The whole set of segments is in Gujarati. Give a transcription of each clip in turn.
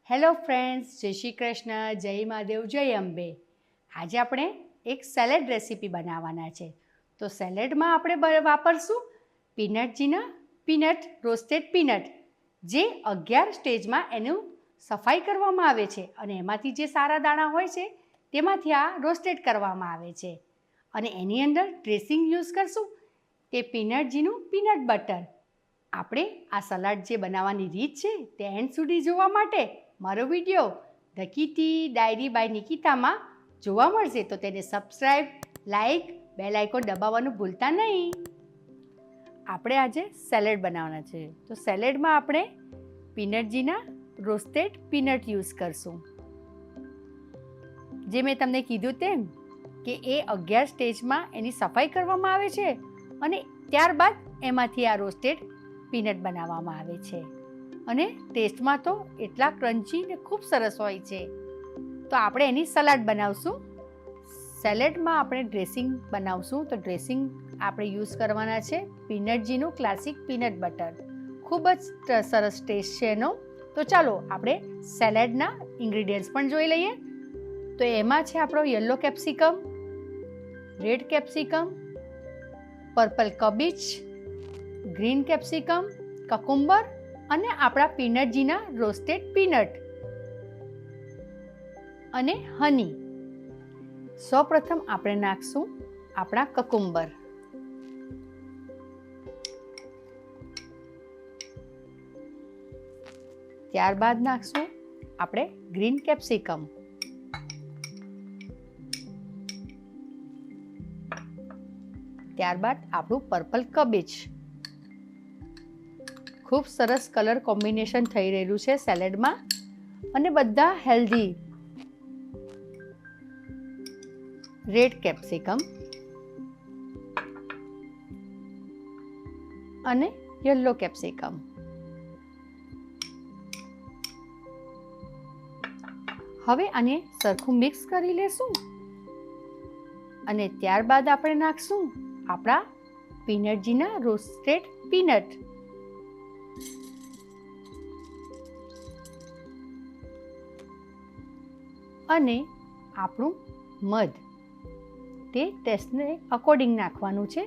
હેલો ફ્રેન્ડ્સ, જય શ્રી કૃષ્ણ, જય મહાદેવ, જય અંબે. આજે આપણે એક સેલેડ રેસીપી બનાવવાના છે. તો સેલેડમાં આપણે વાપરશું પીનટ રોસ્ટેડ પીનટ, જે 11 સ્ટેજમાં એનું સફાઈ કરવામાં આવે છે અને એમાંથી જે સારા દાણા હોય છે તેમાંથી આ રોસ્ટેડ કરવામાં આવે છે. અને એની અંદર ડ્રેસિંગ યુઝ કરશું તે પીનટજીનું પીનટ બટર. આપણે આ સલાડ જે બનાવવાની રીત છે તે એન્ડ સુધી જોવા માટે મારો video the kitty diary by નિકિતામાં જોવા મળશે. તો તેને સબસ્ક્રાઈબ, લાઈક, બેલ આઇકોન દબાવવાનું ભૂલતા નહીં. આપણે આજે સેલેડ બનાવવાના છે. તો સેલેડમાં આપણે પીનટજીના રોસ્ટેડ પીનટ યુઝ કરશું. જે મેં તમને કીધું તેમ કે એ 11 સ્ટેજમાં એની સફાઈ કરવામાં આવે છે અને ત્યારબાદ એમાંથી આ રોસ્ટેડ પીનટ બનાવવામાં આવે છે. અને ટેસ્ટમાં તો એટલા ક્રન્ચી ને ખૂબ સરસ હોય છે. તો આપણે એની સલાડ બનાવશું. સેલેડમાં આપણે ડ્રેસિંગ બનાવશું. તો ડ્રેસિંગ આપણે યુઝ કરવાના છે પીનટજીનું ક્લાસિક પીનટ બટર. ખૂબ જ સરસ ટેસ્ટ છે એનો. તો ચાલો આપણે સેલેડના ઇન્ગ્રીડિયન્ટ્સ પણ જોઈ લઈએ. તો એમાં છે આપણો yellow capsicum, red capsicum, purple cabbage, green capsicum, cucumber અને આપણા પીનટજીના રોસ્ટેડ પીનટ અને હની. સૌપ્રથમ આપણે નાખશું આપણા કકુંબર. ત્યારબાદ નાખશું આપણે ગ્રીન કેપ્સિકમ. ત્યારબાદ આપણું પર્પલ કબીચ. ખૂબ સરસ કલર કોમ્બિનેશન થઈ રહેલું છે સેલેડમાં અને બધા હેલ્ધી. રેડ કેપ્સિકમ અને યલો કેપ્સિકમ. હવે આને સરખું મિક્સ કરી લેશું અને ત્યારબાદ આપણે નાખશું આપણા પીનટજીના રોસ્ટેડ પીનટ. અને આપણું મધ, તે ટેસ્ટને અકોર્ડિંગ નાખવાનું છે.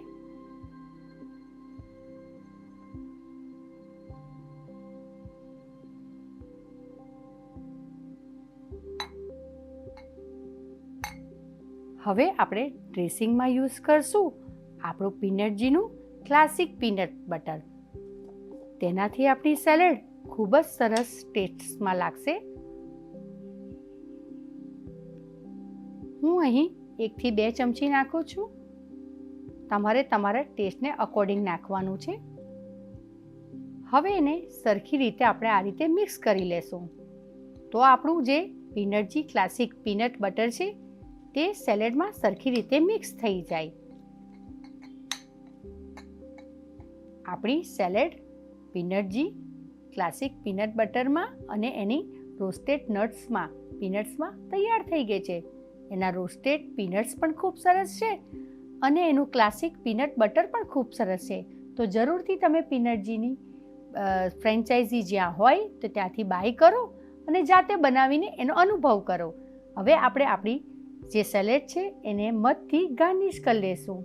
હવે આપણે ડ્રેસિંગમાં યુઝ કરશું આપણું પીનટજીનું ક્લાસિક પીનટ બટર. તેનાથી આપણી સેલેડ ખૂબ જ સરસ ટેસ્ટમાં લાગશે. હું અહીં 1 થી 2 ચમચી નાખું છું. તમારે તમારા ટેસ્ટને અકોર્ડિંગ નાખવાનું છે. હવે એને સરખી રીતે આપણે આ રીતે મિક્સ કરી લેશું. તો આપણું જે પીનટજી ક્લાસિક પીનટ બટર છે તે સેલેડમાં સરખી રીતે મિક્સ થઈ જાય. આપણી સેલેડ પીનટજી ક્લાસિક પીનટ બટરમાં અને એની રોસ્ટેડ પીનટ્સમાં તૈયાર થઈ ગઈ છે. એના રોસ્ટેડ પીનટ્સ પણ ખૂબ સરસ છે અને એનું ક્લાસિક પીનટ બટર પણ ખૂબ સરસ છે. તો જરૂરથી તમે પીનટજીની ફ્રેન્ચાઇઝી જ્યાં હોય તો ત્યાંથી બાય કરો અને જાતે બનાવીને એનો અનુભવ કરો. હવે આપણે આપણી જે સેલેડ છે એને મધથી ગાર્નિશ કરી લેશું.